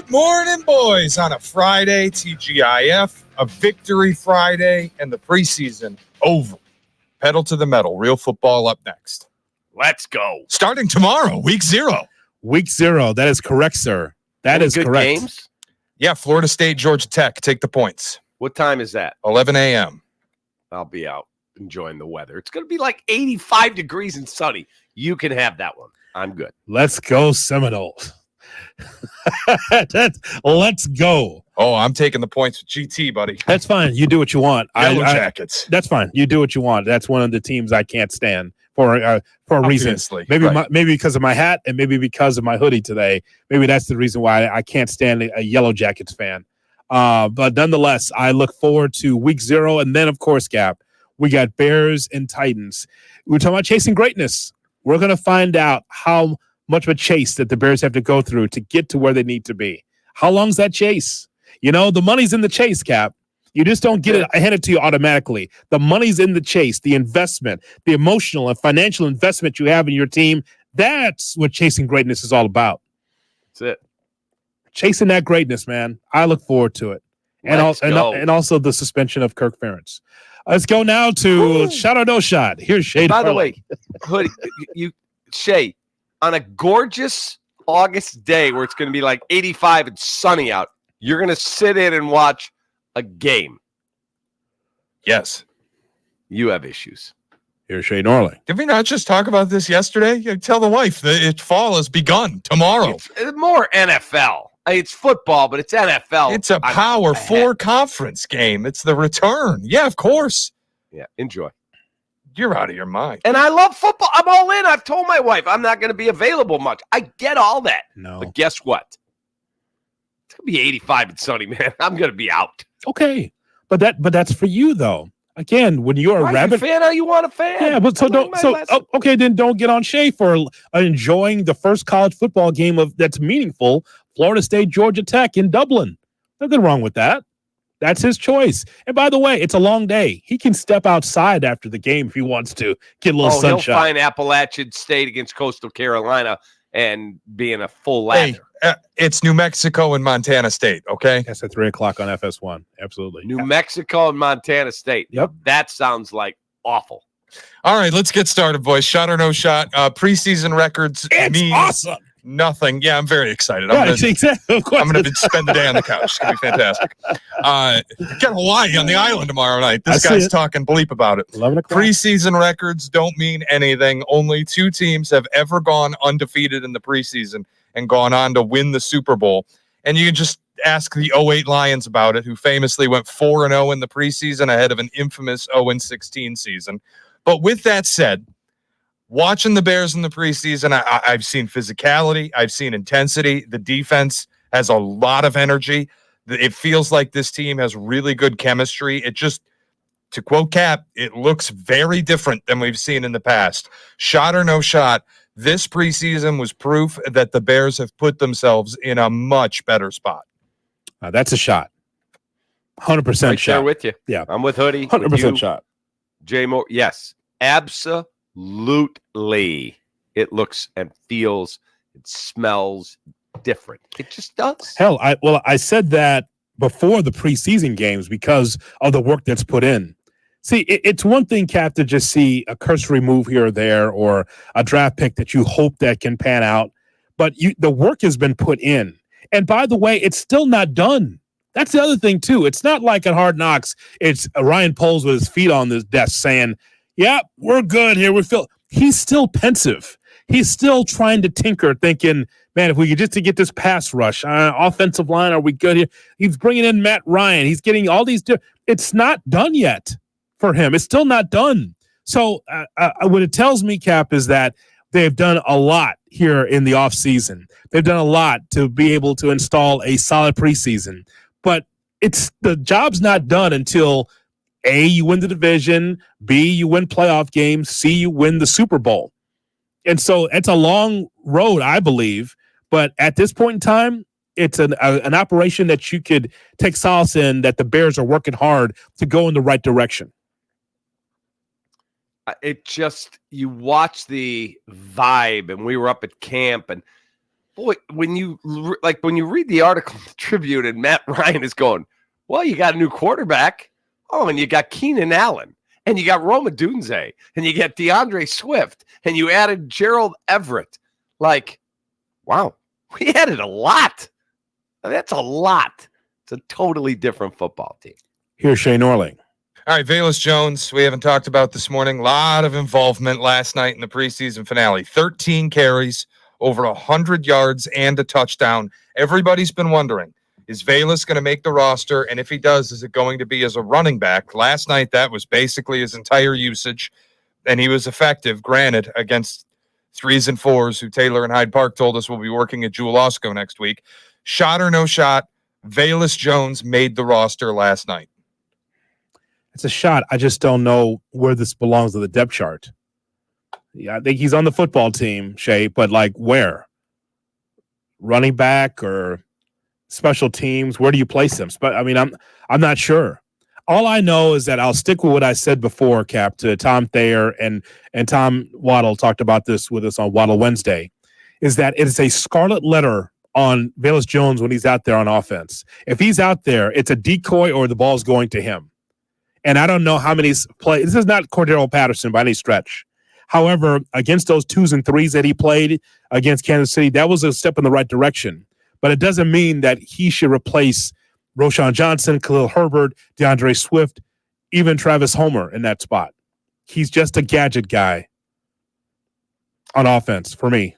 Good morning, boys, on a Friday, TGIF, a victory Friday, and the preseason over. Pedal to the metal. Real football up next. Let's go. Starting tomorrow, week 0. Week 0. That is correct, sir. That is good correct. Games? Yeah, Florida State, Georgia Tech. Take the points. What time is that? 11 a.m. I'll be out enjoying the weather. It's going to be like 85 degrees and sunny. You can have that one. I'm good. Let's go, Seminoles. Let's go. Oh, I'm taking the points with GT, buddy. That's fine. You do what you want. Yellow Jackets. That's fine. You do what you want. That's one of the teams I can't stand for a reason. Maybe right. Maybe because of my hat and maybe because of my hoodie today. Maybe that's the reason why I can't stand a Yellow Jackets fan. But nonetheless, I look forward to week 0. And then, of course, Kap, we got Bears and Titans. We're talking about chasing greatness. We're going to find out how much of a chase that the Bears have to go through to get to where they need to be. How long's that chase? You know, the money's in the chase, Kap. You just don't get it handed to you automatically. The money's in the chase, the investment, the emotional and financial investment you have in your team. That's what chasing greatness is all about. That's it. Chasing that greatness, man. I look forward to it. And also the suspension of Kirk Ferentz. Let's go now to Shot or No Shot. Here's Shay. By the way, Hoodie, Shay, on a gorgeous August day where it's going to be like 85 and sunny out, you're going to sit in and watch a game. Yes. You have issues. Here's Shay Norley. Did we not just talk about this yesterday? You tell the wife that fall has begun tomorrow. It's more NFL. It's football, but it's NFL. It's a Power 4 conference game. It's the return. Yeah, of course. Yeah, enjoy. You're out of your mind. And I love football. I'm all in. I've told my wife I'm not going to be available much. I get all that. No. But guess what? It's going to be 85 and sunny, man. I'm going to be out. Okay. But that's for you, though. Again, when you're a rabbit fan, how you want a fan? Yeah, but okay, then don't get on Shay for enjoying the first college football game that's meaningful. Florida State, Georgia Tech in Dublin. Nothing wrong with that. That's his choice. And by the way, it's a long day. He can step outside after the game if he wants to get a little sunshine. He'll find Appalachian State against Coastal Carolina and be in a full lather. Hey, it's New Mexico and Montana State, okay? That's at 3 o'clock on FS1. Absolutely. New Mexico and Montana State. Yep. That sounds like awful. All right, let's get started, boys. Shot or no shot. Preseason records mean awesome. Nothing. Yeah, I'm very excited. Exactly. Of course. I'm going to spend the day on the couch. It's going to be fantastic. Get Hawaii on the island tomorrow night. This guy's talking bleep about it. 11 o'clock. Preseason records don't mean anything. Only 2 teams have ever gone undefeated in the preseason and gone on to win the Super Bowl. And you can just ask the 08 Lions about it, who famously went 4-0 in the preseason ahead of an infamous 0-16 season. But with that said, watching the Bears in the preseason, I've seen physicality. I've seen intensity. The defense has a lot of energy. It feels like this team has really good chemistry. It just, to quote Kap, it looks very different than we've seen in the past. Shot or no shot, this preseason was proof that the Bears have put themselves in a much better spot. That's a shot. 100% shot. There with you. Yeah. I'm with Hoodie. 100% shot. Jay Moore. Yes. Absolutely. It looks and feels, it smells different. It just does. Hell, I said that before the preseason games because of the work that's put in. See, it's one thing, Kap, to just see a cursory move here or there or a draft pick that you hope that can pan out. But the work has been put in. And by the way, it's still not done. That's the other thing, too. It's not like at Hard Knocks, it's Ryan Poles with his feet on the desk saying, yeah, we're good here. He's still pensive. He's still trying to tinker, thinking, man, if we could just to get this pass rush, offensive line, are we good here? He's bringing in Matt Ryan. He's getting all these. It's not done yet for him. It's still not done. So what it tells me, Kap, is that they've done a lot here in the offseason. They've done a lot to be able to install a solid preseason. But the job's not done until A, you win the division, B, you win playoff games, C, you win the Super Bowl. And so it's a long road, I believe. But at this point in time, it's an operation that you could take solace in, that the Bears are working hard to go in the right direction. It just, you watch the vibe, and we were up at camp, and boy, when you read the article in the Tribune and Matt Ryan is going, well, you got a new quarterback. Oh, and you got Keenan Allen, and you got Roma Dunze, and you got DeAndre Swift, and you added Gerald Everett. Like, wow, we added a lot. That's a lot. It's a totally different football team. Here's Shay Norling. All right, Velus Jones, we haven't talked about this morning. A lot of involvement last night in the preseason finale. 13 carries, over 100 yards, and a touchdown. Everybody's been wondering, is Velus going to make the roster? And if he does, is it going to be as a running back? Last night, that was basically his entire usage, and he was effective, granted, against 3s and 4s, who Taylor and Hyde Park told us will be working at Jewel Osco next week. Shot or no shot, Velus Jones made the roster last night. It's a shot. I just don't know where this belongs to the depth chart. Yeah, I think he's on the football team, Shay, but like where? Running back or special teams? Where do you place him? But I mean, I'm not sure. All I know is that I'll stick with what I said before, Cap, to Tom Thayer and Tom Waddle talked about this with us on Waddle Wednesday, is that it is a scarlet letter on Velus Jones when he's out there on offense. If he's out there, it's a decoy or the ball's going to him. And I don't know how many plays. This is not Cordero Patterson by any stretch. However, against those 2s and 3s that he played against Kansas City, that was a step in the right direction. But it doesn't mean that he should replace Roschon Johnson, Khalil Herbert, DeAndre Swift, even Travis Homer in that spot. He's just a gadget guy on offense for me.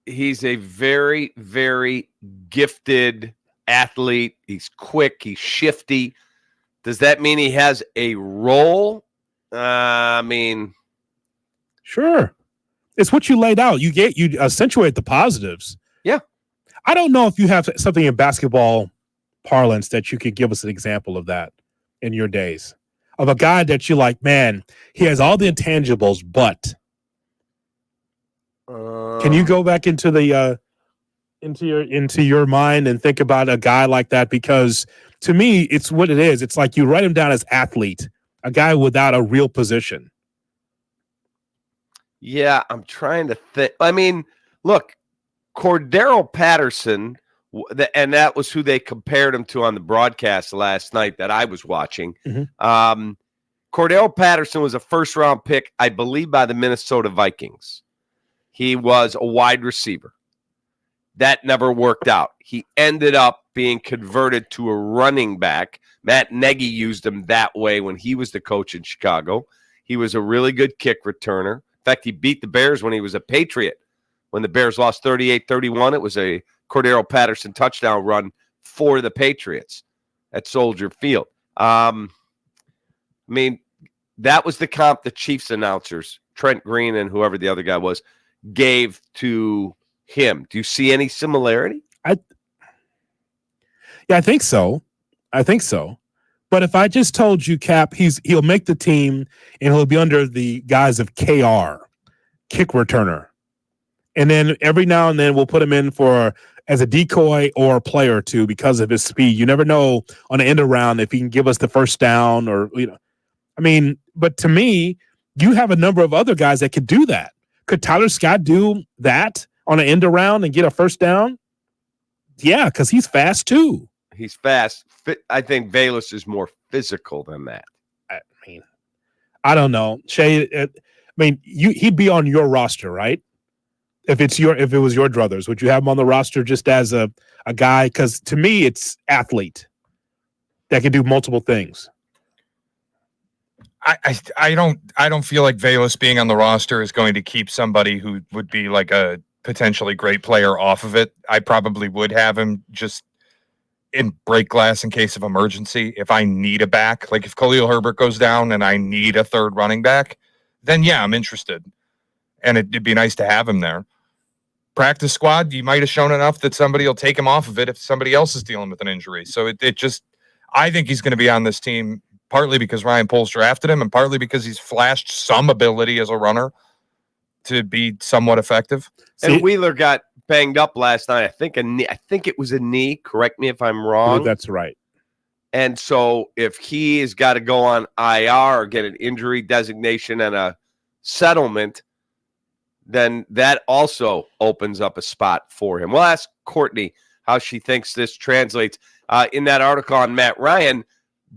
He's a very, very gifted athlete. He's quick. He's shifty. Does that mean he has a role? Sure. It's what you laid out. You accentuate the positives. Yeah. I don't know if you have something in basketball parlance that you could give us an example of that in your days, of a guy that you like, man, he has all the intangibles, but can you go back into the into your mind and think about a guy like that? Because to me, it's what it is. It's like you write him down as athlete, a guy without a real position. Yeah, I'm trying to think. I mean, look, Cordero Patterson, and that was who they compared him to on the broadcast last night that I was watching. Mm-hmm. Cordero Patterson was a first-round pick, I believe, by the Minnesota Vikings. He was a wide receiver. That never worked out. He ended up being converted to a running back. Matt Nagy used him that way when he was the coach in Chicago. He was a really good kick returner. In fact, he beat the Bears when he was a Patriot. When the Bears lost 38-31, it was a Cordero Patterson touchdown run for the Patriots at Soldier Field. That was the comp the Chiefs announcers, Trent Green and whoever the other guy was, gave to him. Do you see any similarity? I think so. But if I just told you, Cap, he'll make the team and he'll be under the guise of KR, kick returner. And then every now and then we'll put him in as a decoy or a play or two because of his speed. You never know on the end around if he can give us the first down or, but to me, you have a number of other guys that could do that. Could Tyler Scott do that on an end around and get a first down? Yeah, because he's fast too. He's fast. I think Velus is more physical than that. I don't know. Shay, he'd be on your roster, right? If it was your druthers, would you have him on the roster just as a guy? Because to me, it's athlete that can do multiple things. I don't feel like Velus being on the roster is going to keep somebody who would be like a potentially great player off of it. I probably would have him just in break glass in case of emergency. If I need a back, like if Khalil Herbert goes down and I need a third running back, then yeah, I'm interested. And it'd be nice to have him there. Practice squad, you might have shown enough that somebody will take him off of it if somebody else is dealing with an injury. So I think he's going to be on this team partly because Ryan Poles drafted him and partly because he's flashed some ability as a runner to be somewhat effective. And Wheeler got banged up last night. I think it was a knee. Correct me if I'm wrong. That's right. And so if he has got to go on IR or get an injury designation and a settlement, then that also opens up a spot for him. We'll ask Courtney how she thinks this translates. In that article on Matt Ryan,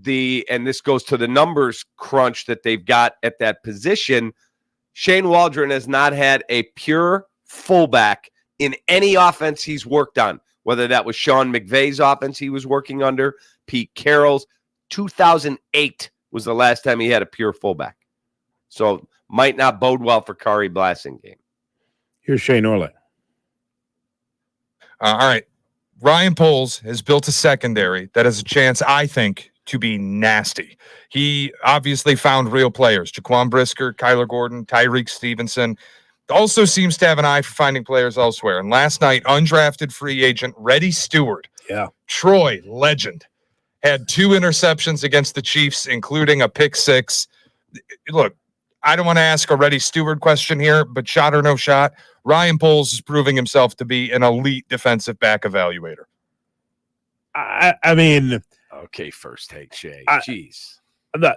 and this goes to the numbers crunch that they've got at that position, Shane Waldron has not had a pure fullback in any offense he's worked on, whether that was Sean McVay's offense he was working under, Pete Carroll's. 2008 was the last time he had a pure fullback. So might not bode well for Kari Blasingame. Here's Shane Orley. All right. Ryan Poles has built a secondary that has a chance, I think, to be nasty. He obviously found real players. Jaquan Brisker, Kyler Gordon, Tyreek Stevenson. Also seems to have an eye for finding players elsewhere. And last night, undrafted free agent Reddy Stewart, Troy legend, had 2 interceptions against the Chiefs, including a pick 6. Look, I don't want to ask a Reddy Stewart question here, but shot or no shot, Ryan Poles is proving himself to be an elite defensive back evaluator. I mean, okay, first take, Shay. Jeez.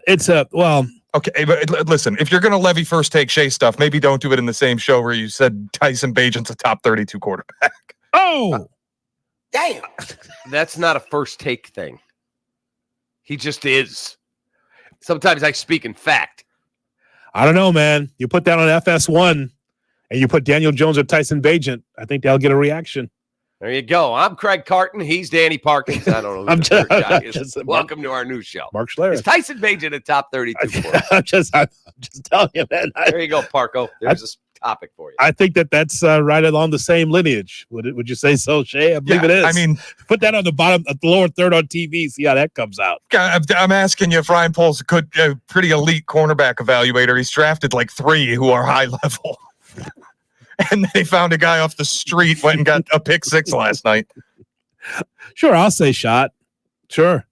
It's Okay, but listen, if you're going to levy first take Shea stuff, maybe don't do it in the same show where you said Tyson Bagent's a top 32 quarterback. Oh, damn. That's not a first take thing. He just is. Sometimes I speak in fact. I don't know, man. You put that on FS1 and you put Daniel Jones or Tyson Bagent, I think they'll get a reaction. There you go. I'm Craig Carton. He's Danny Parkins. I don't know who the third guy is. Welcome to our new show. Mark Schlereth. Is Tyson Bagent a top 32 quarterback? I'm just telling you, man. There you go, Parco. There's a topic for you. I think that's right along the same lineage. Would you say so, Shay? I believe it is. I mean, put that on the bottom, the lower third on TV. See how that comes out. I'm asking you if Ryan Poles is a pretty elite cornerback evaluator. He's drafted like 3 who are high level. And they found a guy off the street, went and got a pick 6 last night. Sure, I'll say shot. Sure.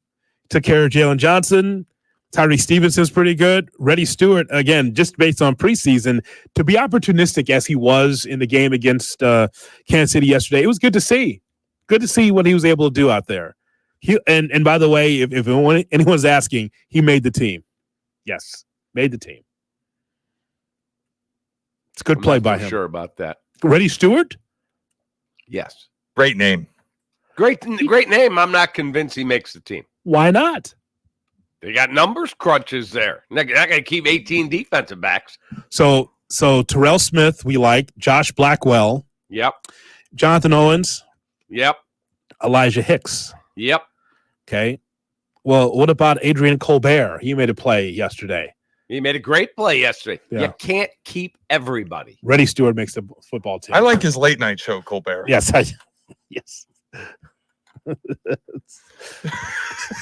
Took care of Jalen Johnson. Tyreek Stevenson's pretty good. Reddy Stewart, again, just based on preseason, to be opportunistic as he was in the game against Kansas City yesterday, it was good to see. Good to see what he was able to do out there. And by the way, if anyone's asking, he made the team. Yes, made the team. It's a good play by him. Sure about that. Reddy Stewart? Yes. Great name. Great name. I'm not convinced he makes the team. Why not? They got numbers crunches there. They're not going to keep 18 defensive backs. So Terrell Smith, we like. Josh Blackwell. Yep. Jonathan Owens. Yep. Elijah Hicks. Yep. Okay. Well, what about Adrian Colbert? He made a play yesterday. He made a great play yesterday. Yeah. You can't keep everybody. Reddy Stewart makes the football team. I like his late night show, Colbert. Yes. Yes.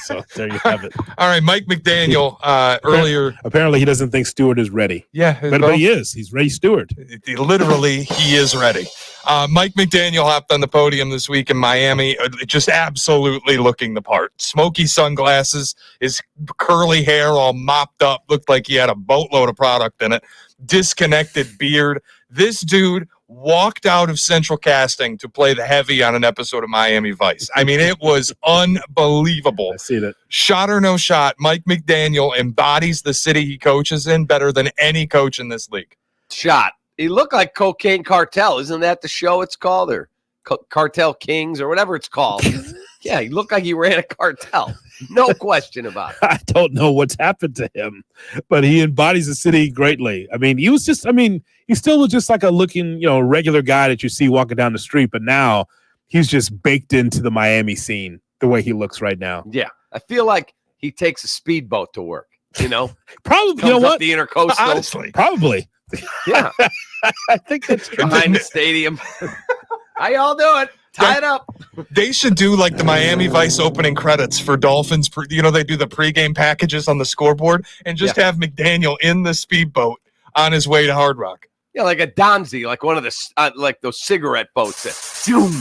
So there you have it. All right, Mike McDaniel earlier. Apparently, he doesn't think Stewart is ready. Yeah, but he is. He's Reddy Stewart. Literally, he is ready. Mike McDaniel hopped on the podium this week in Miami, just absolutely looking the part. Smoky sunglasses, his curly hair all mopped up, looked like he had a boatload of product in it. Disconnected beard. This dude walked out of Central Casting to play the heavy on an episode of Miami Vice. I mean, it was unbelievable. I see that. Shot or no shot, Mike McDaniel embodies the city he coaches in better than any coach in this league. Shot. He looked like Cocaine Cartel. Isn't that the show it's called? Or Cartel Kings or whatever it's called. Yeah, he looked like he ran a cartel. No question about it. I don't know what's happened to him, but he embodies the city greatly. I mean, he still was just like a looking, regular guy that you see walking down the street, but now he's just baked into the Miami scene the way he looks right now. Yeah. I feel like he takes a speedboat to work, Probably, Comes up the intercoastal. Honestly. Probably. Yeah. I think that's true. Behind the stadium. How y'all doing? Tie it up. They should do like the Miami Vice opening credits for Dolphins. They do the pregame packages on the scoreboard and just have McDaniel in the speedboat on his way to Hard Rock. Yeah, like a Donzi, like one of the like those cigarette boats that zoom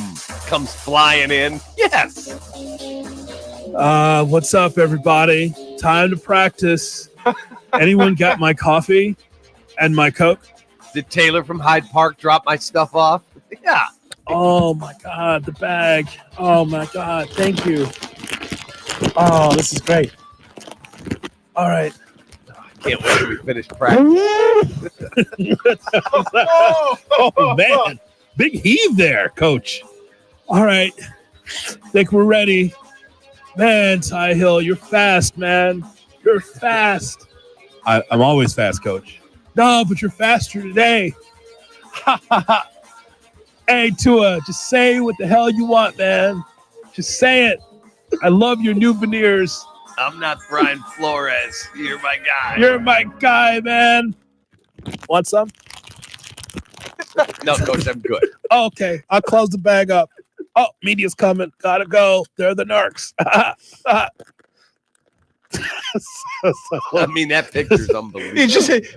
comes flying in. Yes. What's up, everybody? Time to practice. Anyone got my coffee and my Coke? Did Taylor from Hyde Park drop my stuff off? Yeah. Oh, my God, the bag. Oh, my God, thank you. Oh, this is great. All right. Can't wait till we finish practice. Oh, man. Big heave there, Coach. All right. Think we're ready. Man, Ty Hill, you're fast, man. You're fast. I'm always fast, Coach. No, but you're faster today. Hey, Tua, just say what the hell you want, man. Just say it. I love your new veneers. I'm not Brian Flores. You're my guy. You're my guy, man. Want some? No, Coach, I'm good. Oh, okay, I'll close the bag up. Oh, media's coming. Gotta go. They're the narcs. I mean, that picture's unbelievable.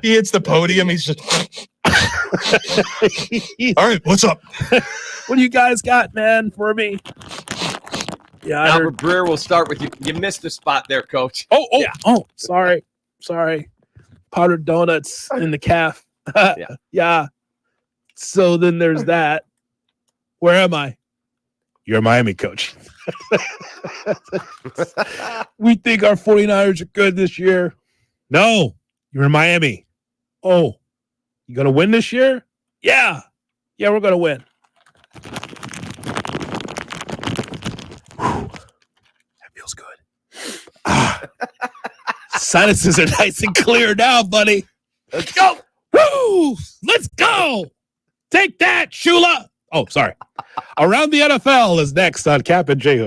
He hits the podium. He's just all right. What's up? What do you guys got, man, for me? Yeah, I heard. Albert Breer, we'll start with you. You missed a spot there, Coach. Oh, sorry. Powdered donuts in the calf. Yeah. So then there's that. Where am I? You're a Miami coach. We think our 49ers are good this year. No, you're in Miami. Oh, you going to win this year? Yeah, we're going to win. Whew. That feels good. Sinuses are nice and clear now, buddy. Let's go. Woo! Let's go. Take that, Shula. Oh, sorry. Around the NFL is next on Kap and J.